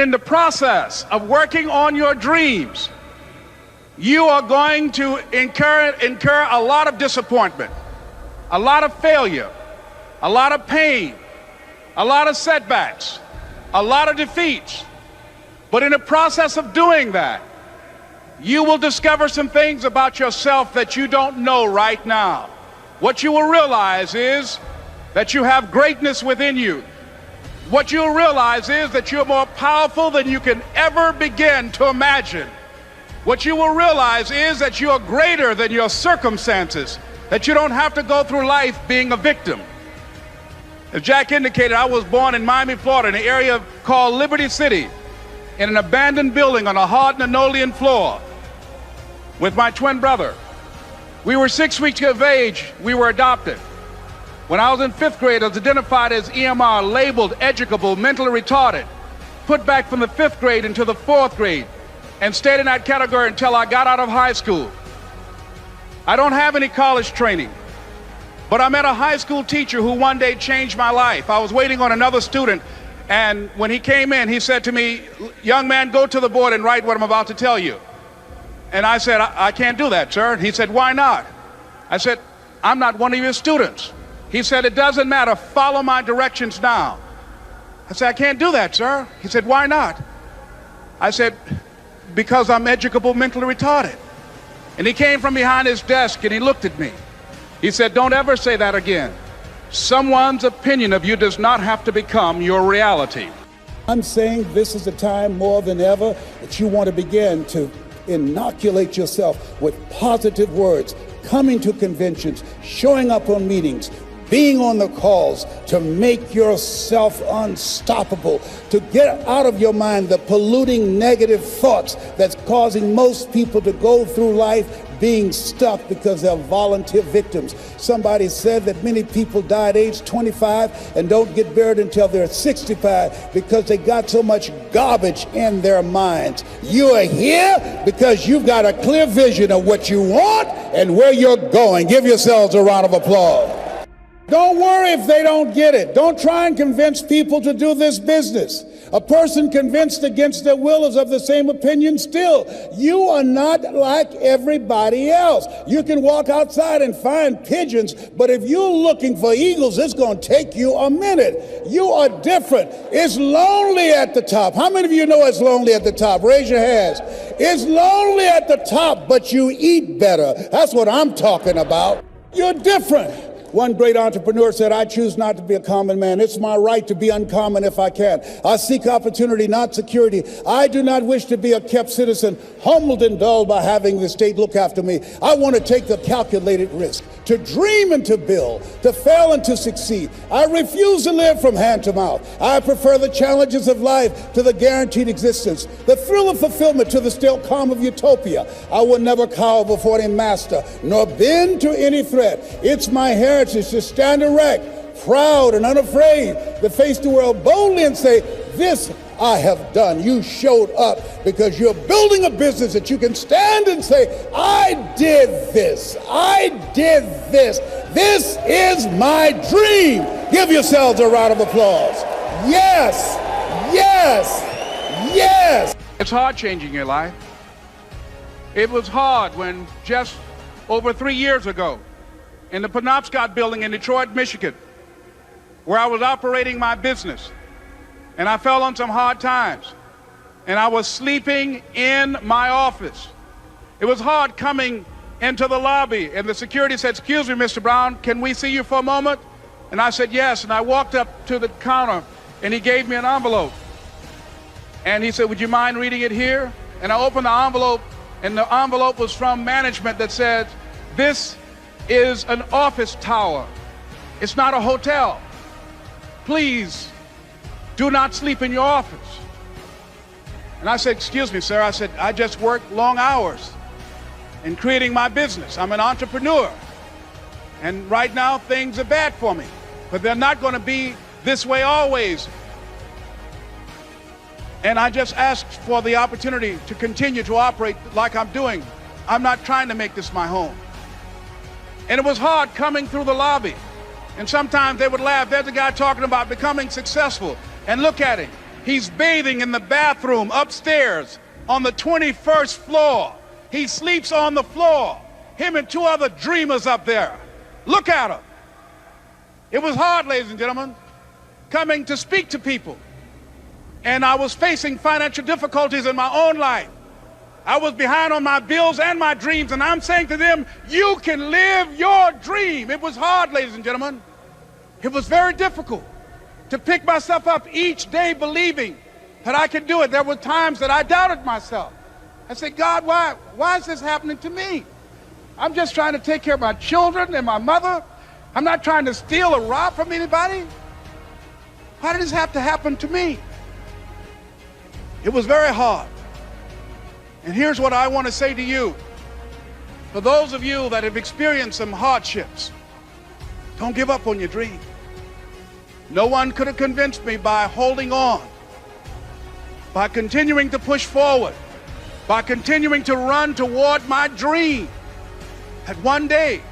in the process of working on your dreams, you are going to incur a lot of disappointment, a lot of failure, a lot of pain, a lot of setbacks, a lot of defeats. But in the process of doing that, you will discover some things about yourself that you don't know right now. What you will realize is that you have greatness within you. What you'll realize is that you're more powerful than you can ever begin to imagine. What you will realize is that you are greater than your circumstances, that you don't have to go through life being a victim. As Jack indicated, I was born in Miami, Florida, in an area called Liberty City, in an abandoned building on a hard linoleum floor with my twin brother. We were 6 weeks of age. We were adopted. When I was in 5th grade, I was identified as EMR, labeled educable, mentally retarded, put back from the 5th grade into the 4th grade, and stayed in that category until I got out of high school. I don't have any college training, but I met a high school teacher who one day changed my life. I was waiting on another student, and when he came in, he said to me, "Young man, go to the board and write what I'm about to tell you." And I said, I can't do that, sir. He said, "Why not?" I said, "I'm not one of your students." He said, "It doesn't matter, follow my directions now." I said, "I can't do that, sir." He said, "Why not?" I said, "Because I'm educable, mentally retarded." And he came from behind his desk and he looked at me. He said, "Don't ever say that again. Someone's opinion of you does not have to become your reality." I'm saying this is a time more than ever that you want to begin to inoculate yourself with positive words, coming to conventions, showing up on meetings, being on the calls, to make yourself unstoppable, to get out of your mind the polluting negative thoughts that's causing most people to go through life being stuck because they're volunteer victims. Somebody said that many people die at age 25 and don't get buried until they're 65 because they got so much garbage in their minds. You are here because you've got a clear vision of what you want and where you're going. Give yourselves a round of applause. Don't worry if they don't get it. Don't try and convince people to do this business. A person convinced against their will is of the same opinion still. You are not like everybody else. You can walk outside and find pigeons, but if you're looking for eagles, it's going to take you a minute. You are different. It's lonely at the top. How many of you know it's lonely at the top? Raise your hands. It's lonely at the top, but you eat better. That's what I'm talking about. You're different. One great entrepreneur said, "I choose not to be a common man. It's my right to be uncommon if I can. I seek opportunity, not security. I do not wish to be a kept citizen, humbled and dulled by having the state look after me. I want to take the calculated risk, to dream and to build, to fail and to succeed. I refuse to live from hand to mouth. I prefer the challenges of life to the guaranteed existence, the thrill of fulfillment to the still calm of utopia. I will never cower before any master, nor bend to any threat. It's my heritage to stand erect, proud and unafraid, to face the world boldly and say, 'This I have done.' You showed up because you're building a business that you can stand and say, 'I did this. I did this. This is my dream.' Give yourselves a round of applause. Yes, yes, yes. It's hard changing your life. It was hard when just over 3 years ago, in the Penobscot building in Detroit, Michigan, where I was operating my business, and I fell on some hard times, and I was sleeping in my office. It was hard coming into the lobby, and the security said, "Excuse me, Mr. Brown, can we see you for a moment?" And I said, "Yes," and I walked up to the counter, and he gave me an envelope. And he said, "Would you mind reading it here?" And I opened the envelope, and the envelope was from management that said, "This is an office tower. It's not a hotel. Please do not sleep in your office." And I said, "Excuse me, sir." I said, "I just work long hours in creating my business. I'm an entrepreneur. And right now things are bad for me, but they're not going to be this way always. And I just asked for the opportunity to continue to operate like I'm doing. I'm not trying to make this my home." And it was hard coming through the lobby. And sometimes they would laugh. There's a guy talking about becoming successful. And look at him. He's bathing in the bathroom upstairs on the 21st floor. He sleeps on the floor. Him and 2 other dreamers up there. Look at him. It was hard, ladies and gentlemen, coming to speak to people. And I was facing financial difficulties in my own life. I was behind on my bills and my dreams, and I'm saying to them, you can live your dream. It was hard, ladies and gentlemen. It was very difficult to pick myself up each day believing that I could do it. There were times that I doubted myself. I said, God, why is this happening to me? I'm just trying to take care of my children and my mother. I'm not trying to steal or rob from anybody. Why did this have to happen to me? It was very hard. And here's what I want to say to you. For those of you that have experienced some hardships, don't give up on your dream. No one could have convinced me by holding on, by continuing to push forward, by continuing to run toward my dream, that one day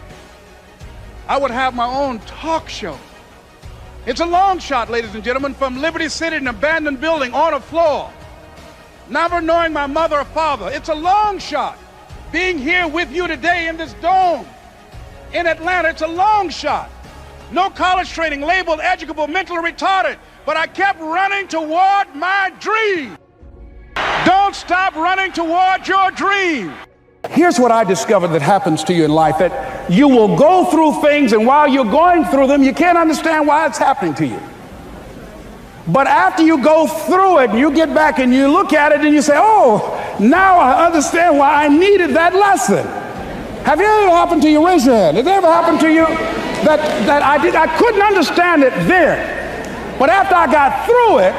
I would have my own talk show. It's a long shot, ladies and gentlemen, from Liberty City, an abandoned building on a floor, never knowing my mother or father. It's a long shot. Being here with you today in this dome in Atlanta, it's a long shot. No college training, labeled educable, mentally retarded, but I kept running toward my dream. Don't stop running toward your dream. Here's what I discovered that happens to you in life, that you will go through things, and while you're going through them, you can't understand why it's happening to you. But after you go through it, and you get back and you look at it and you say, oh, now I understand why I needed that lesson. Have you ever happened to you? Raise your hand. Has it ever happened to you that I couldn't understand it then, but after I got through it,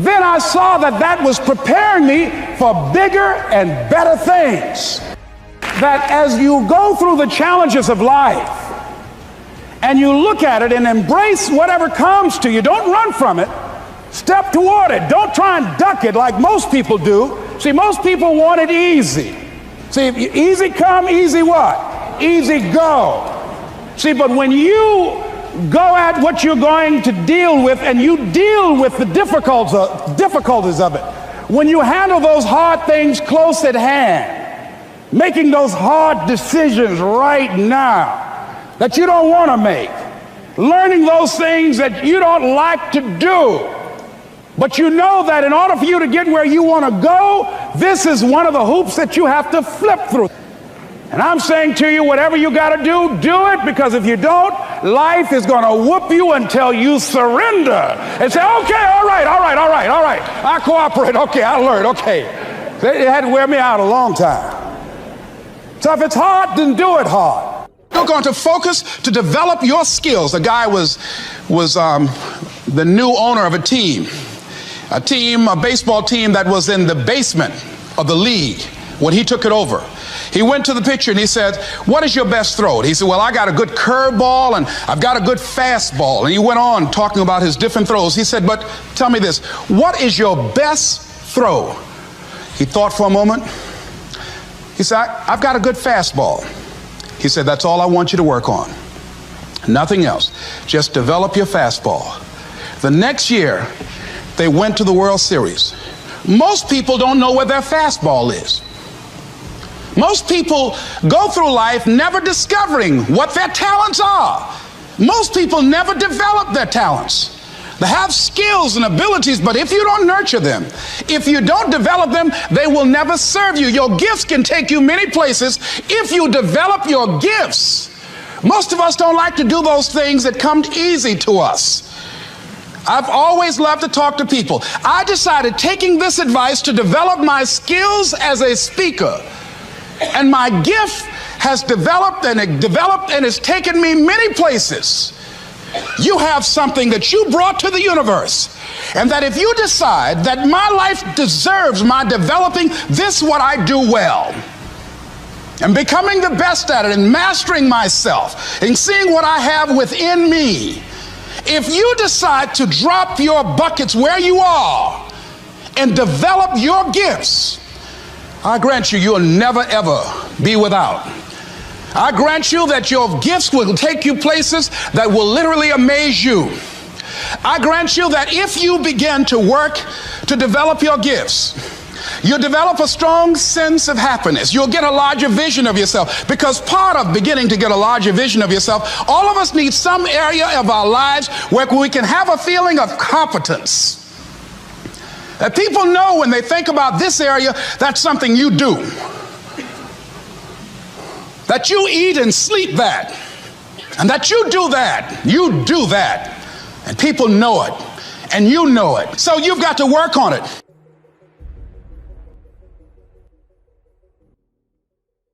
then I saw that was preparing me for bigger and better things. That as you go through the challenges of life and you look at it and embrace whatever comes to you, don't run from it. Step toward it. Don't try and duck it like most people do. See, most people want it easy. See, easy come, easy what? Easy go. See, but when you go at what you're going to deal with and you deal with the difficulties of it, when you handle those hard things close at hand, making those hard decisions right now that you don't want to make, learning those things that you don't like to do, but you know that in order for you to get where you want to go, this is one of the hoops that you have to flip through. And I'm saying to you, whatever you got to do, do it, because if you don't, life is going to whoop you until you surrender and say, okay, all right, I cooperate, okay, I learned, okay. It had to wear me out a long time. So if it's hard, then do it hard. You're going to focus to develop your skills. The guy was the new owner of a baseball team that was in the basement of the league when he took it over. He went to the picture and he said, what is your best throw? He said, well, I got a good curveball and I've got a good fastball. And he went on talking about his different throws. He said, but tell me this, what is your best throw? He thought for a moment. He said, I've got a good fastball. He said, that's all I want you to work on. Nothing else. Just develop your fastball. The next year, they went to the World Series. Most people don't know where their fastball is. Most people go through life never discovering what their talents are. Most people never develop their talents. They have skills and abilities, but if you don't nurture them, if you don't develop them, they will never serve you. Your gifts can take you many places if you develop your gifts. Most of us don't like to do those things that come easy to us. I've always loved to talk to people. I decided, taking this advice, to develop my skills as a speaker. And my gift has developed and it's taken me many places. You have something that you brought to the universe. And that if you decide that my life deserves my developing this, what I do well, and becoming the best at it and mastering myself and seeing what I have within me, if you decide to drop your buckets where you are and develop your gifts, I grant you, you'll never ever be without. I grant you that your gifts will take you places that will literally amaze you. I grant you that if you begin to work to develop your gifts, you'll develop a strong sense of happiness. You'll get a larger vision of yourself, because part of beginning to get a larger vision of yourself, all of us need some area of our lives where we can have a feeling of competence. That people know when they think about this area, that's something you do. That you eat and sleep that. And that you do that. You do that. And people know it. And you know it. So you've got to work on it.